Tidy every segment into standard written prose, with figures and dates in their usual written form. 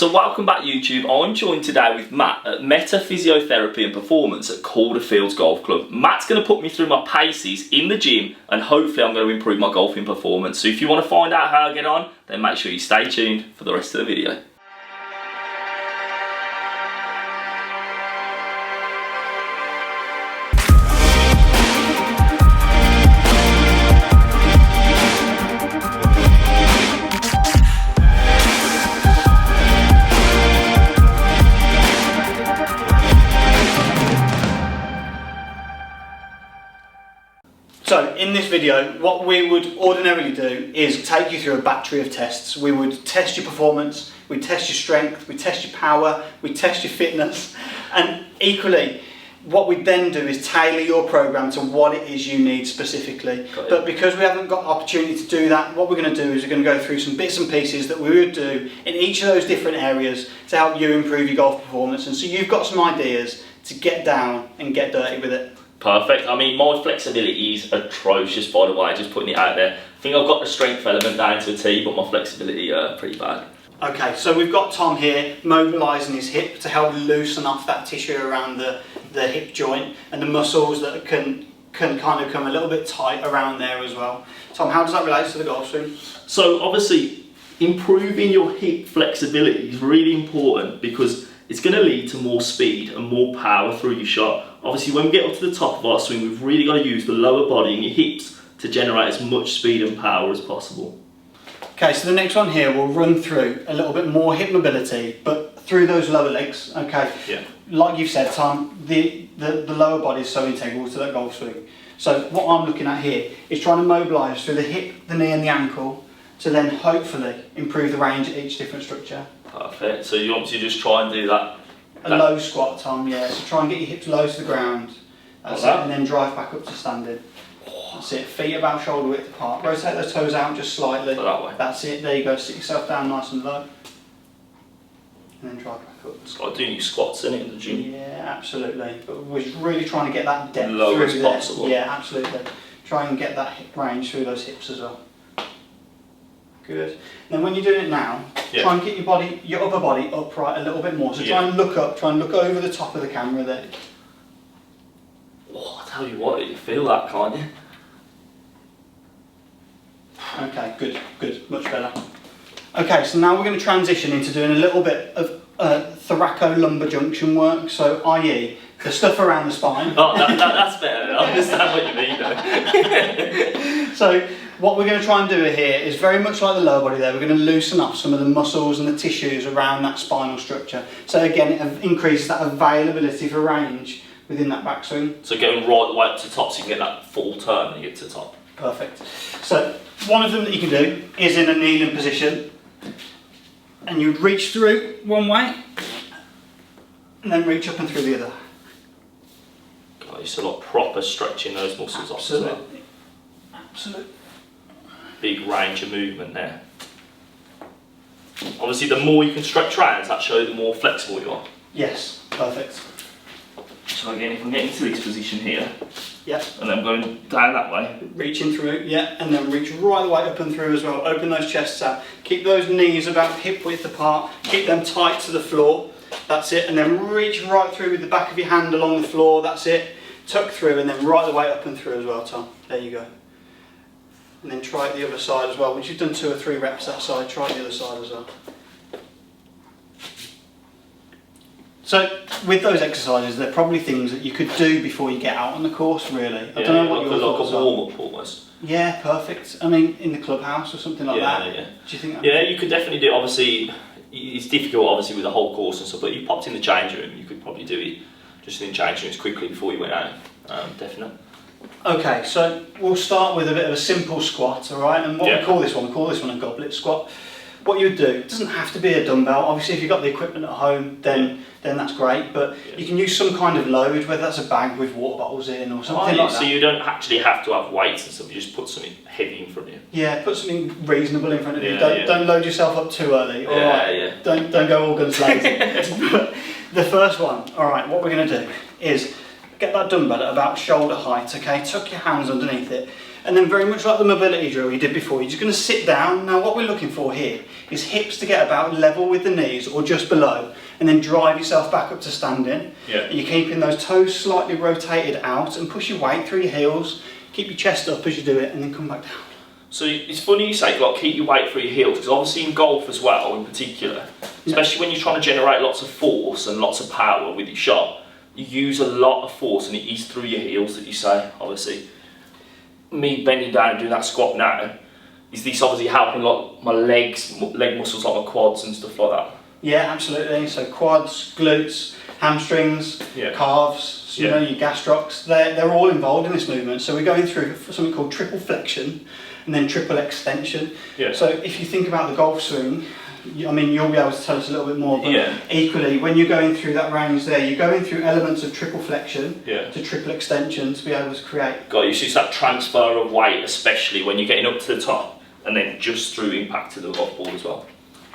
So welcome back YouTube. I'm joined today with Matt at Meta Physiotherapy and Performance at Calderfields Golf Club. Matt's going to put me through my paces in the gym and hopefully I'm going to improve my golfing performance. So if you want to find out how I get on, then make sure you stay tuned for the rest of the video. So in this video, what we would ordinarily do is take you through a battery of tests. We would test your performance, we'd test your strength, we'd test your power, we'd test your fitness, and equally, what we'd then do is tailor your program to what it is you need specifically. But because we haven't got the opportunity to do that, what we're going to do is we're going to go through some bits and pieces that we would do in each of those different areas to help you improve your golf performance. And so you've got some ideas to get down and get dirty with it. Perfect. I mean, my flexibility is atrocious, by the way, just putting it out there. I think I've got the strength element down to a T, but my flexibility pretty bad. Okay, so we've got Tom here mobilising his hip to help loosen off that tissue around the hip joint and the muscles that can kind of come a little bit tight around there as well. Tom, how does that relate to the golf swing? So obviously, improving your hip flexibility is really important because it's going to lead to more speed and more power through your shot. Obviously, when we get up to the top of our swing, we've really got to use the lower body and your hips to generate as much speed and power as possible. Okay, so the next one here, we'll run through a little bit more hip mobility, but through those lower legs, okay? Yeah. Like you've said, Tom, the lower body is so integral to that golf swing. So what I'm looking at here is trying to mobilise through the hip, the knee and the ankle to then hopefully improve the range at each different structure. Perfect. So you want to just try and do that? A low squat, Tom, yeah. So try and get your hips low to the ground. That's it, and then drive back up to standing. That's it. Feet about shoulder width apart. Rotate those toes out just slightly. That way. That's it. There you go. Sit yourself down nice and low. And then drive back up. It's like doing your squats in it in the gym. Yeah, absolutely. But we're really trying to get that depth low through as there. possible. Yeah, absolutely. Try and get that hip range through those hips as well. Good. And then when you're doing it now, try and get your upper body upright a little bit more. So try and look up, try and look over the top of the camera there. Oh, I tell you what, you feel that, can't you? Okay, good, much better. Okay, so now we're going to transition into doing a little bit of thoracolumbar junction work, so i.e. the stuff around the spine. Oh, that's better. I understand what you mean though. So what we're going to try and do here is very much like the lower body there, we're going to loosen up some of the muscles and the tissues around that spinal structure. So again, it increases that availability for range within that backswing. So going right the way up to the top so you can get that full turn when you get to the top. Perfect. So one of them that you can do is in a kneeling position. And you'd reach through one way and then reach up and through the other. God, you're still like proper stretching those muscles off as well. Absolutely. Big range of movement there. Obviously, the more you can stretch around, that shows the more flexible you are. Yes, perfect. So again, if I'm getting to this position here, yep, and then going down that way, reaching through, yeah, and then reach right the way up and through as well. Open those chests out. Keep those knees about hip width apart. Keep them tight to the floor. That's it. And then reach right through with the back of your hand along the floor. That's it. Tuck through and then right the way up and through as well, Tom. There you go. And then try it the other side as well. Once you've done 2 or 3 reps that side, try the other side as well. So with those exercises, they're probably things that you could do before you get out on the course, really. I don't know what your thoughts are. Like a warm-up almost. Yeah, perfect. I mean, in the clubhouse or something like that. Yeah. Do you think that? Yeah, you could definitely do it. Obviously, it's difficult, obviously, with the whole course and stuff, but you popped in the change room, you could probably do it just in the change rooms quickly before you went out. Definitely. Okay, so we'll start with a bit of a simple squat, alright? And what we call this one a goblet squat. What you would do, it doesn't have to be a dumbbell. Obviously, if you've got the equipment at home, then that's great. But you can use some kind of load, whether that's a bag with water bottles in or something like that. So you don't actually have to have weights and stuff. You just put something heavy in front of you. Yeah, put something reasonable in front of you. Don't load yourself up too early. All right. Don't go all guns blazing. The first one. All right. What we're going to do is get that dumbbell at about shoulder height. Okay. Tuck your hands underneath it. And then very much like the mobility drill you did before, you're just going to sit down. Now what we're looking for here is hips to get about level with the knees or just below, and then drive yourself back up to standing. Yeah. You're keeping those toes slightly rotated out and push your weight through your heels. Keep your chest up as you do it and then come back down. So it's funny you say like keep your weight through your heels, because obviously in golf as well in particular, especially when you're trying to generate lots of force and lots of power with your shot, you use a lot of force and it is through your heels that you say. Obviously me bending down and doing that squat now, is this obviously helping like my leg muscles like my quads and stuff like that? Yeah, absolutely. So quads, glutes, hamstrings, calves, you know, your gastrocs, they're all involved in this movement. So we're going through something called triple flexion and then triple extension. Yeah. So if you think about the golf swing, I mean, you'll be able to tell us a little bit more, but equally, when you're going through that range there, you're going through elements of triple flexion to triple extension to be able to create. Got you. So it's that transfer of weight, especially when you're getting up to the top, and then just through impact to the golf ball as well.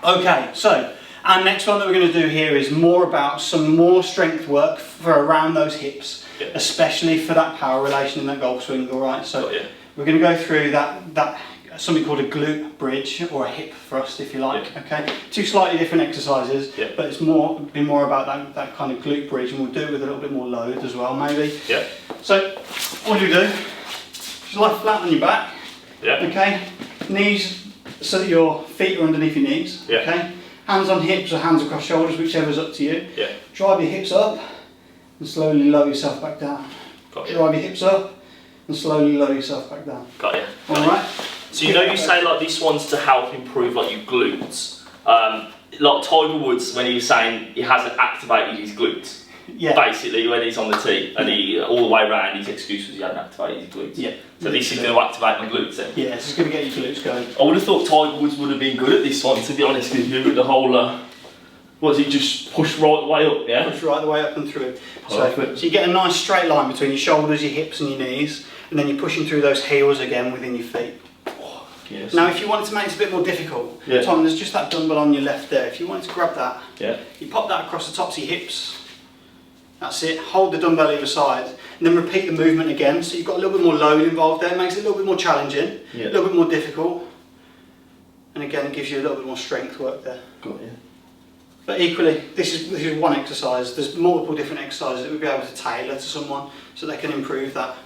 Okay, so our next one that we're going to do here is more about some more strength work for around those hips, especially for that power relation in that golf swing. All right, so we're going to go through that something called a glute bridge or a hip thrust, if you like. Okay, two slightly different exercises, but it's be more about that kind of glute bridge, and we'll do it with a little bit more load as well, maybe. So what do? Just lie flat on your back. Okay, knees so that your feet are underneath your knees. Okay, hands on hips or hands across shoulders, whichever's up to you. Drive your hips up and slowly lower yourself back down. Drive your hips up and slowly lower yourself back down. Got you. Alright? So you know you say like this one's to help improve like your glutes. Like Tiger Woods, when he was saying he hasn't activated his glutes. Basically when he's on the tee and he all the way around, his excuse was he hadn't activated his glutes. So this is going to activate my glutes then. Yeah, this is going to get your glutes going. I would have thought Tiger Woods would have been good at this one, to be honest with you, with the whole what does he just push right the way up, yeah? Push right the way up and through. So you get a nice straight line between your shoulders, your hips and your knees, and then you're pushing through those heels again within your feet. Yes. Now if you wanted to make it a bit more difficult, Tom, there's just that dumbbell on your left there. If you wanted to grab that, you pop that across the tops of your hips. That's it, hold the dumbbell either side, and then repeat the movement again. So you've got a little bit more load involved there, it makes it a little bit more challenging, a little bit more difficult, and again it gives you a little bit more strength work there. Got you. But equally, this is one exercise. There's multiple different exercises that we'll be able to tailor to someone so they can improve that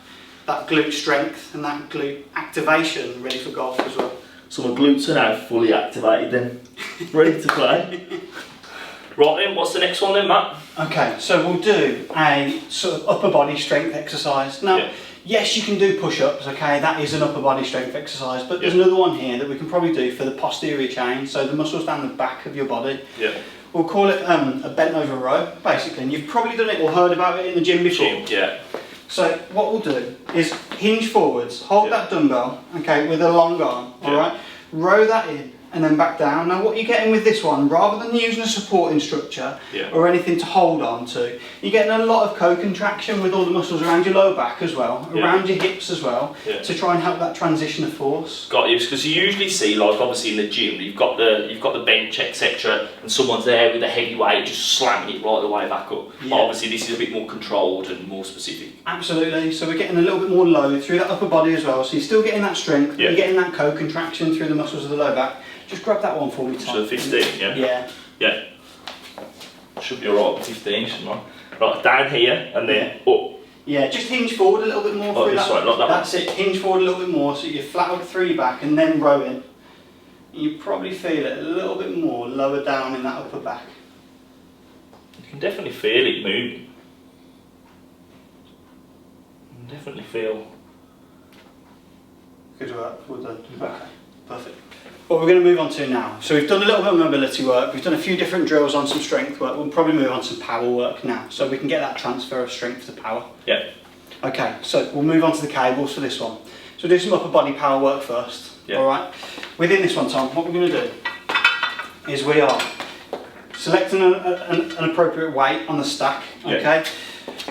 glute strength and that glute activation ready for golf as well. So my glutes are now fully activated then, ready to play. Right then, what's the next one then, Matt? Okay, so we'll do a sort of upper body strength exercise. Now, yes, you can do push-ups, okay, that is an upper body strength exercise, but there's another one here that we can probably do for the posterior chain, so the muscles down the back of your body. We'll call it a bent over row, basically, and you've probably done it or heard about it in the gym before. So what we'll do is hinge forwards, hold that dumbbell, okay, with a long arm, alright, row that in, and then back down. Now what you're getting with this one, rather than using a supporting structure or anything to hold on to, you're getting a lot of co-contraction with all the muscles around your lower back as well, around your hips as well, to try and help that transition of force. Got you, because you usually see, like obviously in the gym, you've got the bench, etc., and someone's there with a heavy weight just slamming it right the way back up. But obviously this is a bit more controlled and more specific. Absolutely, so we're getting a little bit more load through that upper body as well, so you're still getting that strength, but you're getting that co-contraction through the muscles of the lower back. Just grab that one for me, Tom. So 15, yeah? Should be alright with 15, shouldn't I? Right, down here and then up. Yeah, just hinge forward a little bit more through that. Like that. That's it, hinge forward a little bit more so you're flat over through your back and then row in. You probably feel it a little bit more lower down in that upper back. You can definitely feel it moving. You can definitely feel. Good work, well done. Okay, perfect. What we're going to move on to now, so we've done a little bit of mobility work, we've done a few different drills on some strength work, we'll probably move on to some power work now, so we can get that transfer of strength to power. Okay, so we'll move on to the cables for this one. So we'll do some upper body power work first, alright? Within this one, Tom, what we're going to do is we are selecting an appropriate weight on the stack, okay?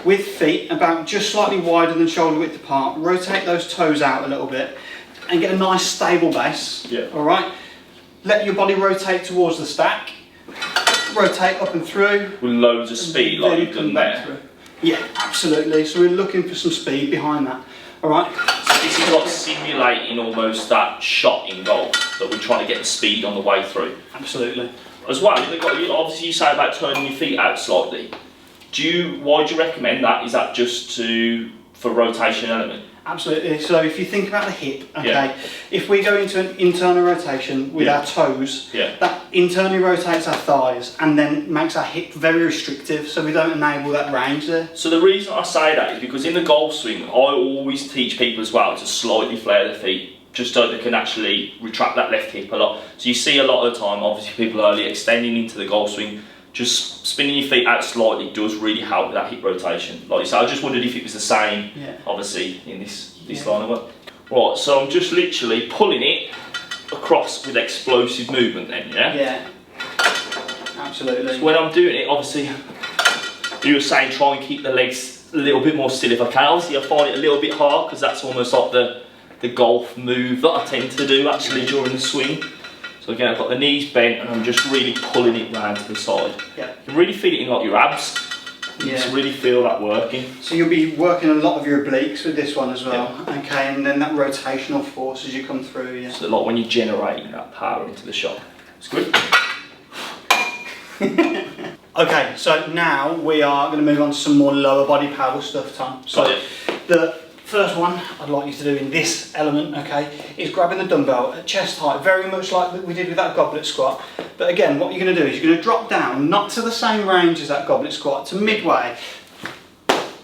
With feet about just slightly wider than shoulder width apart, rotate those toes out a little bit, and get a nice stable base, alright? Let your body rotate towards the stack, rotate up and through. With loads of speed like you've done there. Yeah, absolutely, so we're looking for some speed behind that, alright? So This is like simulating almost that shot in golf that we're trying to get the speed on the way through. Absolutely. As well, obviously you say about turning your feet out slightly. Why do you recommend that? Is that just for rotation element? Absolutely. So if you think about the hip, okay, if we go into an internal rotation with our toes, that internally rotates our thighs and then makes our hip very restrictive, so we don't enable that range there. So the reason I say that is because in the golf swing, I always teach people as well to slightly flare their feet, just so they can actually retract that left hip a lot. So you see a lot of the time, obviously people early extending into the golf swing, just spinning your feet out slightly does really help with that hip rotation. Like you said, I just wondered if it was the same, obviously, in this line of work. Right, so I'm just literally pulling it across with explosive movement then, yeah? Yeah, absolutely. So when I'm doing it, obviously, you were saying try and keep the legs a little bit more still if I can. Obviously I find it a little bit hard because that's almost like the golf move that I tend to do actually during the swing. So again, I've got the knees bent and I'm just really pulling it round to the side. Yeah. You can really feel it in like your abs. You just really feel that working. So you'll be working a lot of your obliques with this one as well. Okay, and then that rotational force as you come through. So like when you're generating that power into the shot. It's good. Okay, so now we are going to move on to some more lower body power stuff, Tom. So the first one I'd like you to do in this element, okay, is grabbing the dumbbell at chest height, very much like we did with that goblet squat. But again, what you're going to do is you're going to drop down, not to the same range as that goblet squat, to midway,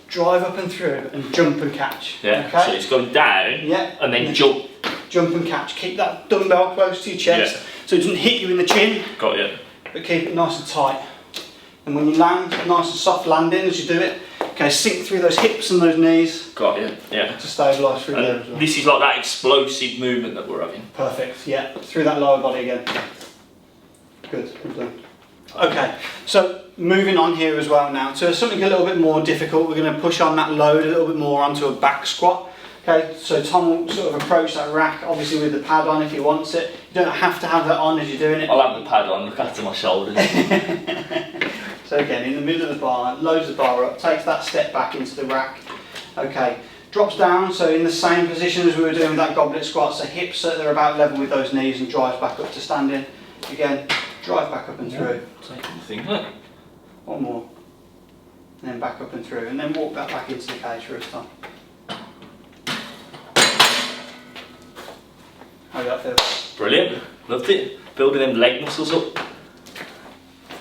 drive up and through, and jump and catch. Yeah, okay? so it's going down, and then jump. Jump and catch. Keep that dumbbell close to your chest, so it doesn't hit you in the chin. Got you. But keep it nice and tight. And when you land, nice and soft landing as you do it. Okay, sink through those hips and those knees. Got you, yeah. To stabilise through there as well. This is like that explosive movement that we're having. Perfect, yeah. Through that lower body again. Good, well done. Okay, so moving on here as well now to something a little bit more difficult. We're going to push on that load a little bit more onto a back squat. Okay, so Tom will sort of approach that rack, obviously with the pad on if he wants it. You don't have to have that on as you're doing it. I'll have the pad on, look after my shoulders. So again, in the middle of the bar, loads the bar up, takes that step back into the rack. Okay, drops down, so in the same position as we were doing with that goblet squat, so hips they're about level with those knees and drives back up to standing. Again, drive back up and through. Taking the thing, look. One more. And then back up and through, and then walk that back into the cage for us, Tom. How did that feel? Brilliant, loved it. Building them leg muscles up.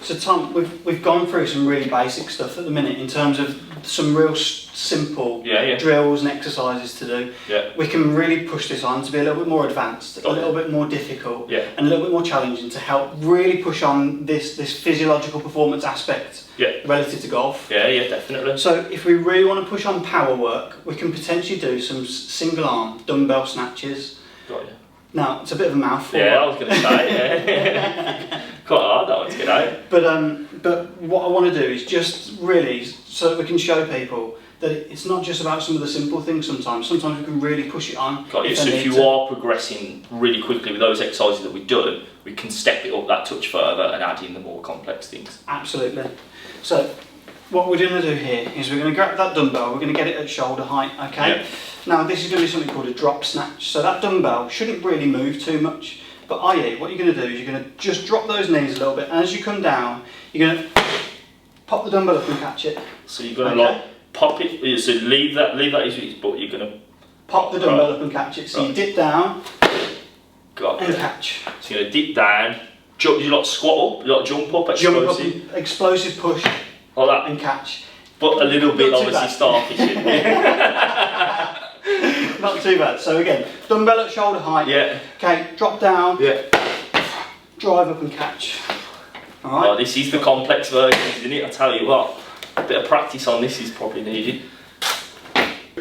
So Tom, we've gone through some really basic stuff at the minute in terms of some real simple drills and exercises to do. Yeah. We can really push this on to be a little bit more advanced, a little bit more difficult, and a little bit more challenging to help really push on this physiological performance aspect relative to golf. Yeah, definitely. So if we really want to push on power work, we can potentially do some single arm dumbbell snatches. Got you. Now, it's a bit of a mouthful. Yeah, I was going to say, quite hard that one to get out. But what I want to do is just really, so that we can show people that it's not just about some of the simple things sometimes. Sometimes we can really push it on. Got you. So if you are progressing really quickly with those exercises that we've done, we can step it up that touch further and add in the more complex things. Absolutely. So what we're going to do here is we're going to grab that dumbbell, we're going to get it at shoulder height, okay? Yeah. Now this is going to be something called a drop snatch. So that dumbbell shouldn't really move too much, but i.e. what you're going to do is you're going to just drop those knees a little bit, and as you come down, you're going to pop the dumbbell up and catch it. So you're going to like pop it, so leave that is, but you're going to pop the dumbbell up and catch it. So you dip down and catch. So you're going to dip down, jump, you like squat up, you like jump up, explosive. Jump up, explosive push, like that, and catch. But a little bit obviously starfish. Not too bad. So again, dumbbell at shoulder height. Yeah. Okay, drop down. Yeah. Drive up and catch. All right. Well, this is the complex version, isn't it? I tell you what, a bit of practice on this is probably needed.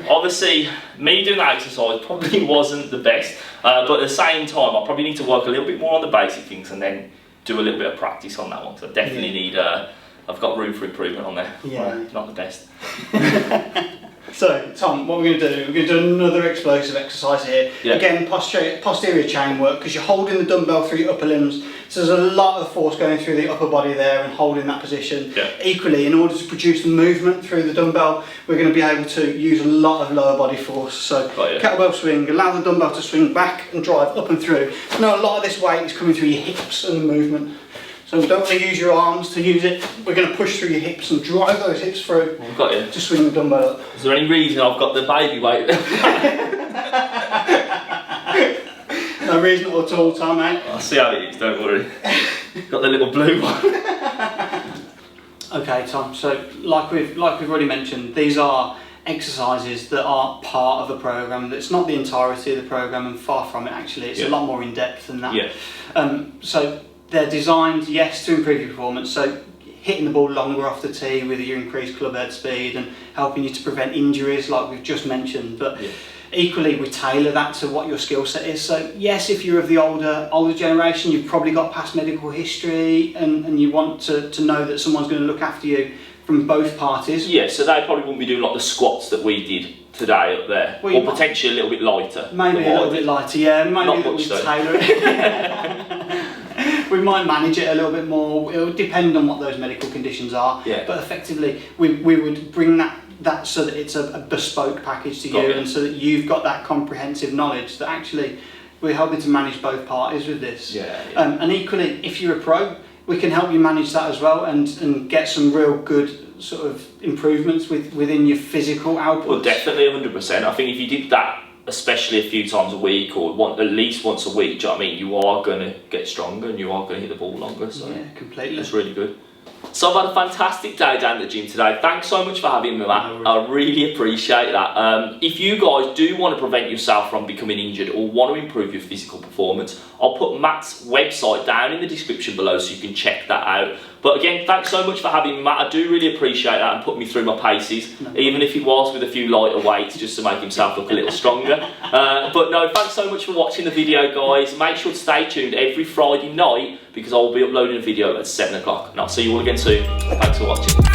Obviously, me doing that exercise probably wasn't the best, but at the same time, I probably need to work a little bit more on the basic things and then do a little bit of practice on that one. So I definitely need. I've got room for improvement on there. Yeah. Not the best. So, Tom, what we're going to do, we're going to do another explosive exercise here. Yeah. Again, posterior chain work, because you're holding the dumbbell through your upper limbs. So there's a lot of force going through the upper body there and holding that position. Yeah. Equally, in order to produce the movement through the dumbbell, we're going to be able to use a lot of lower body force. So kettlebell swing, allow the dumbbell to swing back and drive up and through. Now a lot of this weight is coming through your hips and the movement. So we don't want to use your arms to use it. We're going to push through your hips and drive those hips through to swing the dumbbell up. Is there any reason I've got the baby weight? No reason at all, Tom, mate. I'll see how it is, don't worry. Got the little blue one. Okay, Tom, so like we've already mentioned, these are exercises that are part of a program. It's not the entirety of the program, and far from it actually. It's a lot more in depth than that. Yeah. So they're designed, yes, to improve your performance. So hitting the ball longer off the tee with your increased club head speed and helping you to prevent injuries like we've just mentioned. But equally, we tailor that to what your skill set is. So yes, if you're of the older generation, you've probably got past medical history and you want to know that someone's going to look after you from both parties. Yeah, so they probably wouldn't be doing like the squats that we did today up there. Well, or potentially a little bit lighter. Maybe a little bit lighter, yeah. Maybe not much though. Tailor it. We might manage it a little bit more. It would depend on what those medical conditions are. Yeah. But effectively, we would bring that so that it's a bespoke package to you, and so that you've got that comprehensive knowledge that actually we're helping to manage both parties with this. And equally, if you're a pro, we can help you manage that as well and get some real good sort of improvements within your physical output. Well, definitely 100%. I think if you did that, especially a few times a week or at least once a week, do you know what I mean? You are going to get stronger and you are going to hit the ball longer. So yeah, completely. It's really good. So I've had a fantastic day down at the gym today. Thanks so much for having me, Matt. I really appreciate that. If you guys do want to prevent yourself from becoming injured or want to improve your physical performance, I'll put Matt's website down in the description below so you can check that out. But again, thanks so much for having me, Matt. I do really appreciate that and putting me through my paces, even if it was with a few lighter weights just to make himself look a little stronger. But no, thanks so much for watching the video, guys. Make sure to stay tuned every Friday night because I will be uploading a video at 7 o'clock. And I'll see you all again soon. Thanks for watching.